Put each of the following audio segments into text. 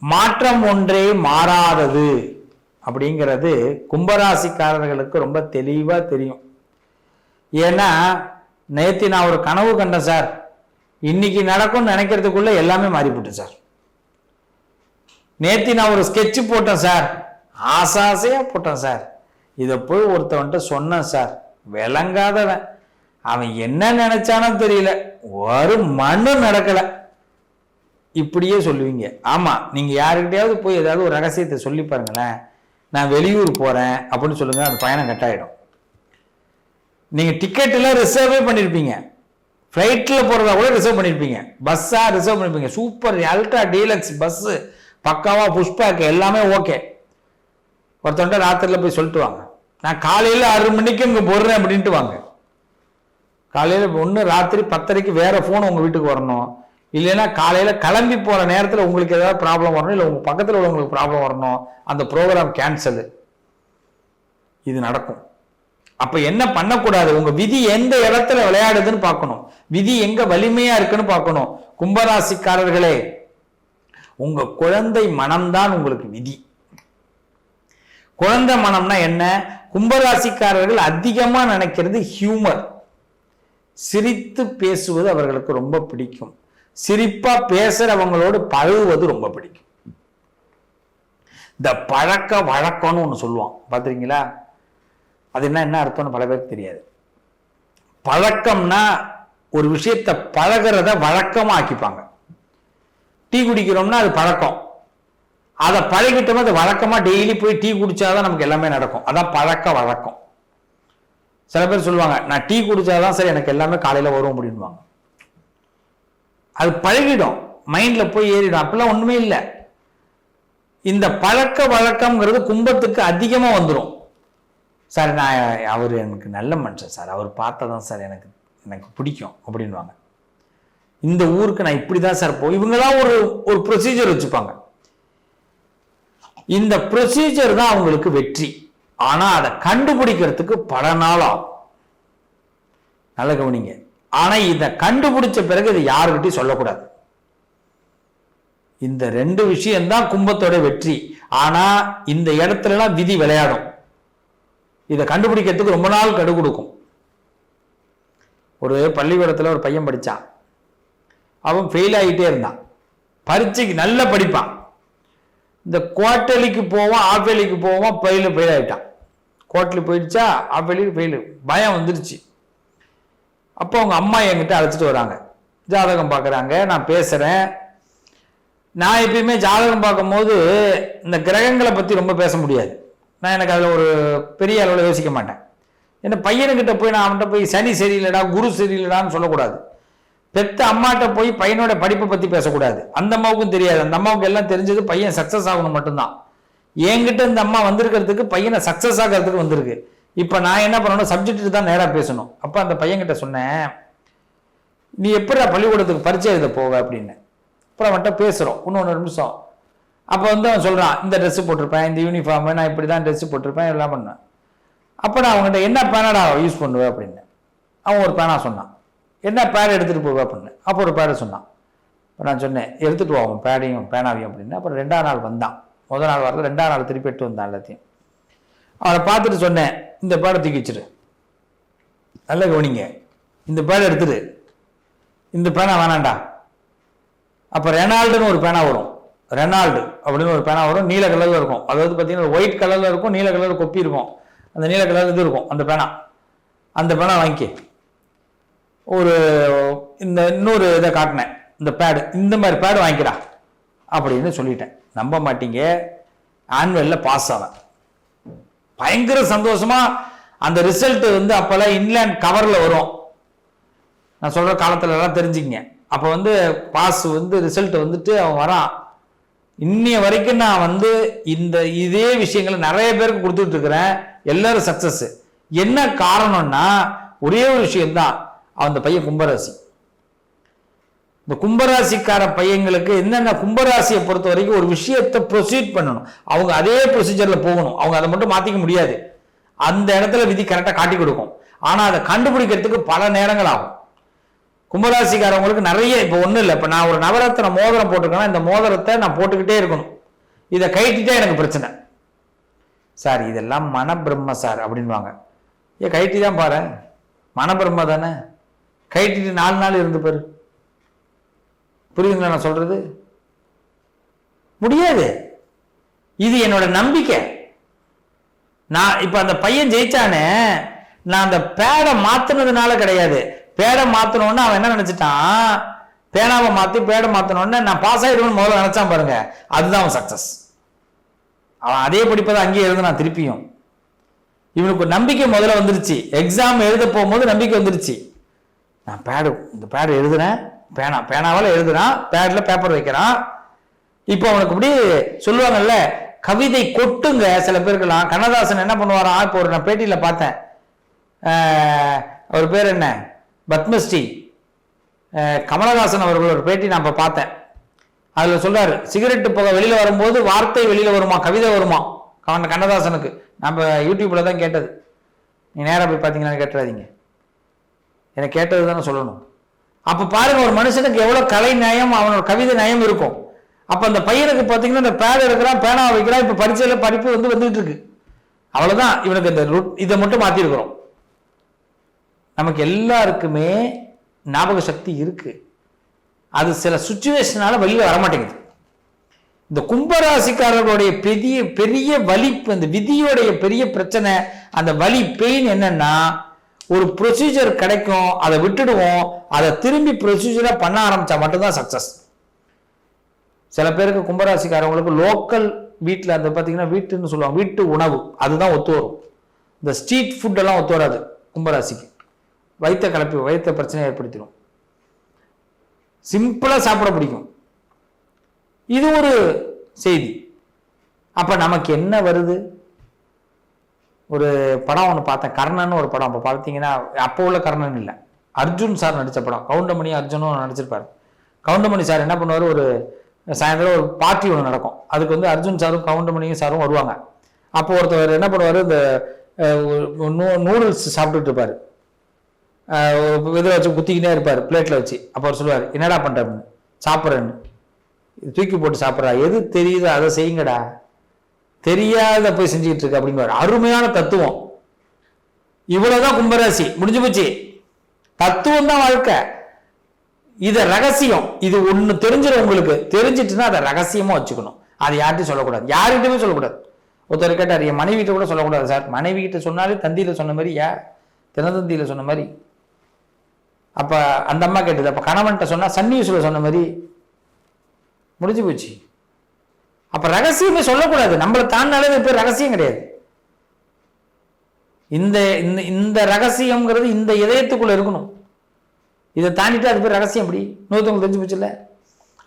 மாற்றம் ஒன்றே மாறாதது அப்படிங்கிறது கும்பராசிக்காரர்களுக்கு ரொம்ப தெளிவா தெரியும். ஏன்னா நேத்தி நான் ஒரு கனவு கண்டேன் சார், இன்னைக்கு நடக்கும்னு நினைக்கிறதுக்குள்ள எல்லாமே மாறிவிட்டு சார். நேத்தி நான் ஒரு ஸ்கெட்ச் போட்டேன் சார், ஆசையா போட்டேன் சார், இதை போய் ஒருத்தவன்ட்ட சொன்னேன் சார், விளங்காதவன், அவன் என்ன நினைச்சானோ தெரியல, ஒரு மண்ணும் நடக்கல. இப்படியே சொல்லுவீங்க. ஆமா, நீங்க யாருக்கிட்டையாவது போய் ஏதாவது ஒரு ரகசியத்தை சொல்லி பாருங்களேன், நான் வெளியூர் போறேன் அப்படின்னு சொல்லுங்க, அந்த பயணம் கட்டாயிடும். நீங்க டிக்கெட் எல்லாம் ரிசர்வே பண்ணிருப்பீங்க, ஃப்ளைட்ல போறதா கூட ரிசர்வ் பண்ணிருப்பீங்க, பஸ்ஸா ரிசர்வ் பண்ணிருப்பீங்க, சூப்பர் அல்ட்ரா டீலக்ஸ் பஸ், பக்காவா புஷ்பேக் எல்லாமே ஓகே. ஒருத்தவன்ட்ட ராத்திரில போய் சொல்லிட்டு வாங்க, நான் காலையில 6 மணிக்கு இங்க போடுறேன் அப்படின்ட்டு வாங்க. காலையில ஒன்று ராத்திரி 10:30 வேற போன் உங்க வீட்டுக்கு வரணும், இல்லைன்னா காலையில கிளம்பி போற நேரத்தில் உங்களுக்கு ஏதாவது ப்ராப்ளம் வரணும், இல்லை உங்க பக்கத்தில் உள்ளவங்களுக்கு ப்ராப்ளம் வரணும், அந்த ப்ரோக்ராம் கேன்சல். இது நடக்கும். அப்ப என்ன பண்ணக்கூடாது, உங்க விதி எந்த இடத்துல விளையாடுதுன்னு பார்க்கணும், விதி எங்க வலிமையா இருக்குன்னு பார்க்கணும். கும்பராசிக்காரர்களே, உங்க குழந்தை மனம்தான் உங்களுக்கு விதி. குழந்தை மனம்னா என்ன? கும்பராசிக்காரர்கள் அதிகமா நினைக்கிறது ஹியூமர், சிரித்து பேசுவது அவர்களுக்கு ரொம்ப பிடிக்கும், சிரிப்பா பேசுறவங்களோடு பழகுவது ரொம்ப பிடிக்கும். இந்த பழக்க வழக்கம்னு ஒன்று சொல்லுவான், பார்த்துருக்கீங்களா? அது என்ன அர்த்தம்னு பல பேருக்கு தெரியாது. பழக்கம்னா ஒரு விஷயத்தை பழகிறத வழக்கமா ஆக்கிப்பாங்க. டீ குடிக்கிறோம்னா அது பழக்கம், அதை பழகிட்டோம்னா அது வழக்கமா டெய்லி போய் டீ குடிச்சாதான் நமக்கு எல்லாமே நடக்கும், அதான் பழக்க வழக்கம். சில பேர் சொல்லுவாங்க, நான் டீ குடிச்சாதான் சரி எனக்கு எல்லாமே காலையில வரும் அப்படின்வாங்க. அது பழகிடும், மைண்ட்ல போய் ஏறிடும். அப்பெல்லாம் ஒண்ணுமே இல்லை. இந்த பழக்க வழக்கம்ங்கிறது கும்பத்துக்கு அதிகமா வந்துடும். சார் நான் அவர் எனக்கு நல்ல மனுஷன் சார், அவர் பார்த்ததான் சார் எனக்கு பிடிக்கும் அப்படின்வாங்க. இந்த ஊருக்கு நான் இப்படிதான் சார் இவங்கதான் ஒரு ப்ரொசீஜர் வச்சுப்பாங்க. இந்த ப்ரொசீஜர் தான் அவங்களுக்கு வெற்றி. ஆனா அதை கண்டுபிடிக்கிறதுக்கு பல நாள் ஆகும். நல்ல கவனிங்க. ஆனா இதை கண்டுபிடிச்ச பிறகு இதை யாருக்கிட்டையும் சொல்லக்கூடாது. இந்த 2 விஷயம்தான் கும்பத்தோட வெற்றி. ஆனா இந்த இடத்துல எல்லாம் விதி விளையாடும். இதை கண்டுபிடிக்கிறதுக்கு ரொம்ப நாள் கடு கொடுக்கும். ஒரு பள்ளிக்கூடத்துல ஒரு பையன் படிச்சான், அவன் ஃபெயில் ஆகிட்டே இருந்தான். பரீட்சைக்கு நல்ல படிப்பான், இந்த குவார்டர்லிக்கு போவான், ஆஃபேலிக்கு போவான், ஃபெயில் ஆகிட்டான். குவார்டர்லி போயிடுச்சா, ஆஃபேலிக்கு ஃபெயிலு, பயம் வந்துருச்சு. அப்போ அவங்க அம்மா என்கிட்ட அழைச்சிட்டு வராங்க, ஜாதகம் பார்க்குறாங்க, நான் பேசுகிறேன். நான் எப்பயுமே ஜாதகம் பார்க்கும்போது இந்த கிரகங்களை பற்றி ரொம்ப பேச முடியாது, நான் எனக்கு அதில் ஒரு பெரிய அளவில் யோசிக்க மாட்டேன். ஏன்னா பையனுக்கிட்ட போய் நான் அவன்கிட்ட போய் சனி சரியில்லடா குரு சரியில்லடான்னு சொல்லக்கூடாது. பெத்த அம்மாட்ட போய் பையனோட படிப்பை பற்றி பேசக்கூடாது, அந்த அம்மாவுக்கும் தெரியாது. அந்த அம்மாவுக்கு எல்லாம் தெரிஞ்சது பையன் சக்ஸஸ் ஆகணும் மட்டும்தான். என்கிட்ட இந்த அம்மா வந்திருக்கிறதுக்கு பையனை சக்ஸஸ் ஆகிறதுக்கு வந்திருக்கு. இப்போ நான் என்ன பண்ணணும், சப்ஜெக்ட் தான் நேராக பேசணும். அப்போ அந்த பையன்கிட்ட சொன்னேன், நீ எப்படா பள்ளிக்கூடத்துக்கு பரிச்சை எழுத போவ அப்படின்னு. அப்புறம் அவன்கிட்ட பேசுகிறோம், இன்னொன்று நிமிஷம். அப்போ அவன் சொல்கிறான், இந்த ட்ரெஸ்ஸு போட்டிருப்பேன், இந்த யூனிஃபார்மு, நான் இப்படி தான் ட்ரெஸ்ஸு போட்டிருப்பேன், எல்லாம் பண்ணேன். அப்போ நான் அவங்ககிட்ட என்ன பேனடா யூஸ் பண்ணுவேன் அப்படின்னு. அவன் ஒரு பேனா சொன்னான். என்ன பேட் எடுத்துகிட்டு போவேன் அப்படின்னு. அப்போ ஒரு பேடை சொன்னான். இப்போ நான் சொன்னேன், எடுத்துகிட்டு வா அவன் பேடையும் பேனாவையும் அப்படின்னு. அப்புறம் 2ஆம் நாள் வந்தான். முதல் நாள் வரல, 2ஆம் நாள் திருப்பி எட்டு வந்தான் எல்லாத்தையும். அவனை பார்த்துட்டு சொன்னேன், இந்த பேடை தூக்கி வச்சிரு, நல்ல கவனிங்க, இந்த பேடை எடுத்துரு, இந்த பேனா வேணாண்டா. அப்போ ரெனால்டுன்னு ஒரு பேனா வரும், ரெனால்டு அப்படின்னு ஒரு பேனா வரும், நீல கலரில் இருக்கும். அதாவது பார்த்தீங்கன்னா ஒயிட் கலரில் இருக்கும், நீல கலர் கொப்பி இருக்கும், அந்த நீல கலர் இது இருக்கும் அந்த பேனா. அந்த பேனா வாங்கி ஒரு இன்னொரு இதை காட்டினேன், இந்த பேடு, இந்த மாதிரி பேடு வாங்கிக்கிறா அப்படின்னு சொல்லிட்டேன். நம்ப மாட்டீங்க, ஆனுவலில் பாஸ் ஆவேன். பயங்கர சந்தோஷமா அந்த ரிசல்ட் அப்பெல்லாம் இன்லேண்ட் கவர்ல வரும். நான் சொல்ற காலத்துல எல்லாம் தெரிஞ்சுக்கங்க. அப்ப பாஸ் ரிசல்ட் வந்துட்டு அவன் வரான். இன்னைய வரைக்கும் நான் இதே விஷயங்களை நிறைய பேருக்கு கொடுத்துட்டு இருக்கிறேன், எல்லாரும் சக்சஸ். என்ன காரணம்னா ஒரே ஒரு விஷயம்தான், அந்த பையன் கும்பராசி. இந்த கும்பராசிக்கார பையங்களுக்கு என்னென்ன, கும்பராசியை பொறுத்த வரைக்கும் ஒரு விஷயத்தை ப்ரொசீட் பண்ணணும், அவங்க அதே ப்ரொசீஜர்ல போகணும், அவங்க அதை மட்டும் மாத்திக்க முடியாது. அந்த இடத்துல விதி கரெக்டா காட்டி கொடுக்கும். ஆனா அதை கண்டுபிடிக்கிறதுக்கு பல நேரங்கள் ஆகும். கும்பராசிக்காரவங்களுக்கு நிறைய இப்போ ஒன்றும் இல்லை. இப்போ நான் ஒரு நவரத்தின மோதிரம் போட்டிருக்கேன்னா இந்த மோதிரத்தை நான் போட்டுக்கிட்டே இருக்கணும். இதை கைட்டிட்டா எனக்கு பிரச்சனை. சார் இதெல்லாம் மனபிரம்ம சார் அப்படின்வாங்க. ஏன் கைட்டி தான் பாரு, மனபிரம்ம தானே, கைட்டிட்டு 4 நாள் இருந்து பாரு. புரியுதுங்களா நான் சொல்றது? முடியாது. இது என்னோட நம்பிக்கை. நான் இப்ப அந்த பையன் ஜெயிச்சானே, நான் அந்த பேடை மாத்தினதுனால கிடையாது. பேடை மாத்தணும்னு அவன் என்ன நினைச்சிட்டான், பேனாவை மாத்தி பேடை மாத்தணும்னு நான் பாஸ் ஆயிடுவேன் முதல்ல நினைச்சான் பாருங்க, அதுதான் அவன் சக்சஸ். அவன் அதே படிப்பதை அங்கேயே எழுதுனான் திருப்பியும். இவனுக்கு ஒரு நம்பிக்கை முதல்ல வந்துருச்சு. எக்ஸாம் எழுத போகும்போது நம்பிக்கை வந்துருச்சு. நான் இந்த பேடு எழுதுறேன், பேனாவால் எழுதுறான், பேட்ல பேப்பர் வைக்கிறான். இப்போ அவனுக்கு இப்படி சொல்லுவாங்கல்ல, கவிதை கொட்டுங்க சில பேருக்கெல்லாம். கண்ணதாசன் என்ன பண்ணுவாராம், இப்போ ஒரு நான் பேட்டியில பார்த்தேன், அவர் பேர் என்ன, பத்மஸ்ரீ கமலஹாசன் அவர்கள் ஒரு பேட்டி நான் இப்ப பார்த்தேன். அதுல சொல்றாரு, சிகரெட்டு புகை வெளியில வரும்போது வார்த்தை வெளியில வருமா, கவிதை வருமா கண்ணதாசனுக்கு. நம்ம யூடியூப்ல தான் கேட்டது, நீ நேரா போய் பார்த்தீங்கன்னா கேட்டுறாதீங்க, எனக்கு கேட்டது தானே சொல்லணும். அப்ப பாருங்க ஒரு மனுஷனுக்கு எவ்வளவு கலை நயம், அவனோட கவிதை நயம் இருக்கும். அப்ப அந்த பையனுக்கு பாத்தீங்கன்னா இந்த பேட் எடுக்கிறான், பேனாவை வைக்கிறான், இப்ப பரீட்சையில படிப்பு வந்துட்டு இருக்கு. அவ்வளவுதான், இவனுக்கு இந்த இதை மட்டும் மாத்தி இருக்கிறோம். நமக்கு எல்லாருக்குமே ஞாபக சக்தி இருக்கு, அது சில சுச்சுவேஷனால வெளியில வரமாட்டேங்குது. இந்த கும்பராசிக்காரர்களுடைய பெரிய பெரிய வலி, இந்த விதியோடைய பெரிய பிரச்சனை, அந்த வலி பெயின் என்னன்னா, ஒரு ப்ரொசீஜர் கிடைக்கும், அதை விட்டுடுவோம், அதை திரும்பி ப்ரொசீஜரா பண்ண ஆரம்பிச்சா மட்டும்தான் சக்சஸ். சில பேருக்கு கும்பராசிக்காரவங்களுக்கு லோக்கல் வீட்டில் அந்த பார்த்தீங்கன்னா வீட்டுன்னு சொல்லுவாங்க, வீட்டு உணவு அதுதான் ஒத்து வரும். இந்த ஸ்ட்ரீட் ஃபுட் எல்லாம் ஒத்து வராது கும்பராசிக்கு. வயிற்ற பிரச்சனை ஏற்படுத்திடும். சிம்பிளா சாப்பிட பிடிக்கும். இது ஒரு செய்தி. அப்ப நமக்கு என்ன வருது? ஒரு படம் ஒன்று பார்த்தேன், கர்ணன் ஒரு படம். அப்போ பார்த்தீங்கன்னா அப்போ உள்ள கர்ணன் இல்லை, அர்ஜுன் சார் நடித்த படம். கவுண்டமணி அர்ஜுனும் நடிச்சிருப்பாரு. கவுண்டமணி சார் என்ன பண்ணுவார், ஒரு சாயந்தரம் ஒரு பார்ட்டி ஒன்று நடக்கும், அதுக்கு வந்து அர்ஜுன் சாரும் கவுண்டமணியும் சாரும் வருவாங்க. அப்போ ஒருத்தர் என்ன பண்ணுவார், இந்த நூடுல்ஸ் சாப்பிட்டுட்டு இருப்பாரு, இதை வச்சு குத்திக்கிட்டே இருப்பார் பிளேட்ல வச்சு. அப்போ அவர் சொல்லுவார், என்னடா பண்றேன்னு, சாப்பிட்றேன்னு, தூக்கி போட்டு சாப்பிட்றா, எது தெரியுதோ அதை செய்யுங்கடா, தெரியாத போய் செஞ்சுக்கிட்டு இருக்கு அப்படிங்குவார். அருமையான தத்துவம். இவ்வளவுதான் கும்பராசி, முடிஞ்சு போச்சு. தத்துவம் தான் வாழ்க்கை. இத ரகசியம், இது ஒண்ணு தெரிஞ்சிடும் உங்களுக்கு. தெரிஞ்சிட்டுன்னா அதை ரகசியமா வச்சுக்கணும். அது யார்கிட்டையும் சொல்லக்கூடாது, யார்கிட்டயுமே சொல்லக்கூடாது. ஒருத்தர் கேட்டார், என் மனைவி கிட்ட கூட சொல்லக்கூடாது சார். மனைவி கிட்ட சொன்னாலே தந்தியில சொன்ன மாதிரி, தினதந்தியில சொன்ன மாதிரி. அப்ப அந்த அம்மா கேட்டது, அப்ப கணவன்கிட்ட சொன்னா சன் நியூஸ்ல சொன்ன மாதிரி. முடிஞ்சு போச்சு. அப்ப ரகசியமே சொல்லக்கூடாது. நம்மளை தாண்டாலே பேர் ரகசியம் கிடையாது. இந்த இந்த ரகசியம்ங்கிறது இந்த இதயத்துக்குள்ள இருக்கணும். இதை தாண்டிட்டு அது பேர் ரகசியம். அப்படி இன்னொருத்தவங்களுக்கு தெரிஞ்சு போச்சுல்ல.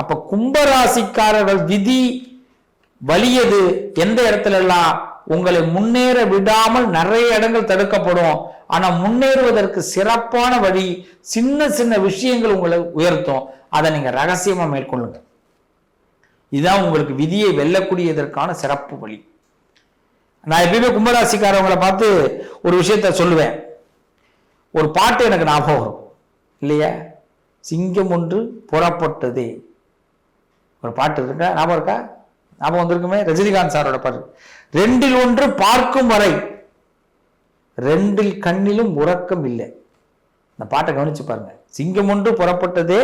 அப்ப கும்பராசிக்காரர்கள் விதி வலியது எந்த இடத்துல எல்லாம் உங்களை முன்னேற விடாமல் நிறைய இடங்கள் தடுக்கப்படும். ஆனா முன்னேறுவதற்கு சிறப்பான வழி, சின்ன சின்ன விஷயங்கள் உங்களை உயர்த்தும். அதை நீங்க ரகசியமா மேற்கொள்ளுங்க. இதுதான் உங்களுக்கு விதியை வெல்லக்கூடியதற்கான சிறப்பு வழி. நான் எப்பயுமே கும்பராசிக்காரவங்களை பார்த்து ஒரு விஷயத்த சொல்லுவேன். ஒரு பாட்டு எனக்கு ஞாபகம் வரும் இல்லையா, சிங்கம் ஒன்று புறப்பட்டதே, ஒரு பாட்டு இருக்கா, ஞாபகம் இருக்கா? ஞாபகம் வந்திருக்குமே, ரஜினிகாந்த் சாரோட பாட்டு. 2ல் 1 பார்க்கும் வரை 2ல் கண்ணிலும் உறக்கம் இல்லை. இந்த பாட்டை கவனிச்சு பாருங்க. சிங்கம் ஒன்று புறப்பட்டதே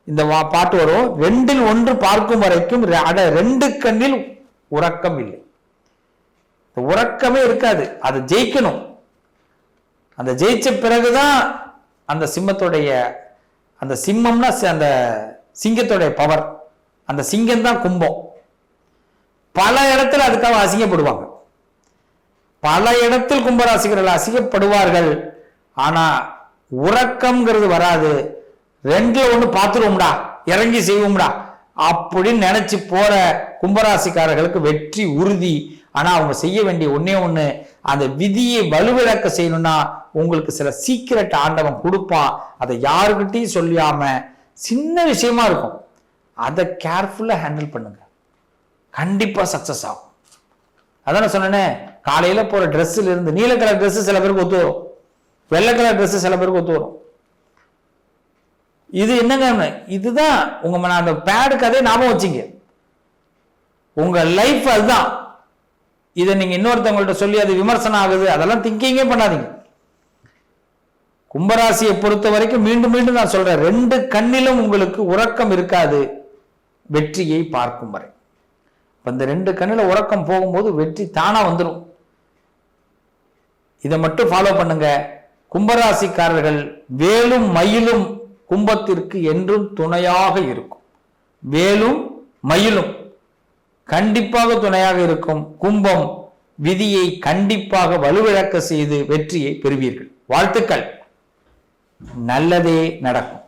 இந்த பாட்டு வரும். 2ல் 1 பார்க்கும் வரைக்கும் 2 கண்ணில் உறக்கம் இல்லை. உறக்கமே இருக்காது. அது ஜெயிக்கணும். அந்த ஜெயிச்ச பிறகுதான் அந்த சிம்மத்துடைய, அந்த சிம்மம்னா அந்த சிங்கத்துடைய பவர். அந்த சிங்கம் தான் கும்பம். பல இடத்துல அதுக்காக அசிங்கப்படுவாங்க. பல இடத்தில் கும்பராசிகர்கள் அசிங்கப்படுவார்கள். ஆனா உறக்கம்ங்கிறது வராது. 2ல் 1 பார்த்துருவோம்டா, இறங்கி செய்வோம்டா அப்படின்னு நினைச்சு போற கும்பராசிக்காரர்களுக்கு வெற்றி உறுதி. ஆனா அவங்க செய்ய வேண்டிய ஒன்னே ஒண்ணு, அந்த விதியை வலுவிழக்க செய்யணும்னா உங்களுக்கு சில சீக்கிரட் ஆண்டவன் கொடுப்பான். அதை யாருக்கிட்டையும் சொல்லாம, சின்ன விஷயமா இருக்கும், அதை கேர்ஃபுல்லா ஹேண்டில் பண்ணுங்க, கண்டிப்பா சக்சஸ் ஆகும். அதான் சொன்னேனே, காலையில போற ட்ரெஸ்ல இருந்து நீல கலர் ட்ரெஸ் சில பேருக்கு ஒத்து வரும், வெள்ளை கலர் ட்ரெஸ் சில பேருக்கு ஒத்து வரும். இது என்னங்க, இதுதான் உங்க அந்த பேடு கதையை ஞாபகம் வச்சிங்க. உங்க லைஃப் அதுதான். இதை நீங்க இன்னொருத்தவங்கள்ட்ட சொல்லி அது விமர்சனம் ஆகுது அதெல்லாம் திங்கிங்கே பண்ணாதீங்க. கும்பராசியை பொறுத்த வரைக்கும் மீண்டும் மீண்டும் நான் சொல்றேன், 2 கண்ணிலும் உங்களுக்கு உறக்கம் இருக்காது வெற்றியை பார்க்கும் வரை. இந்த 2 கண்ணில உறக்கம் போகும்போது வெற்றி தானா வந்துடும். இதை மட்டும் ஃபாலோ பண்ணுங்க. கும்பராசிக்காரர்கள் வேலும் மயிலும் கும்பத்திற்கு என்றும் துணையாக இருக்கும். வேலும் மயிலும் கண்டிப்பாக துணையாக இருக்கும். கும்பம் விதியை கண்டிப்பாக வலுவிழக்க செய்து வெற்றியை பெறுவீர்கள். வாழ்த்துக்கள். நல்லதே நடக்கும்.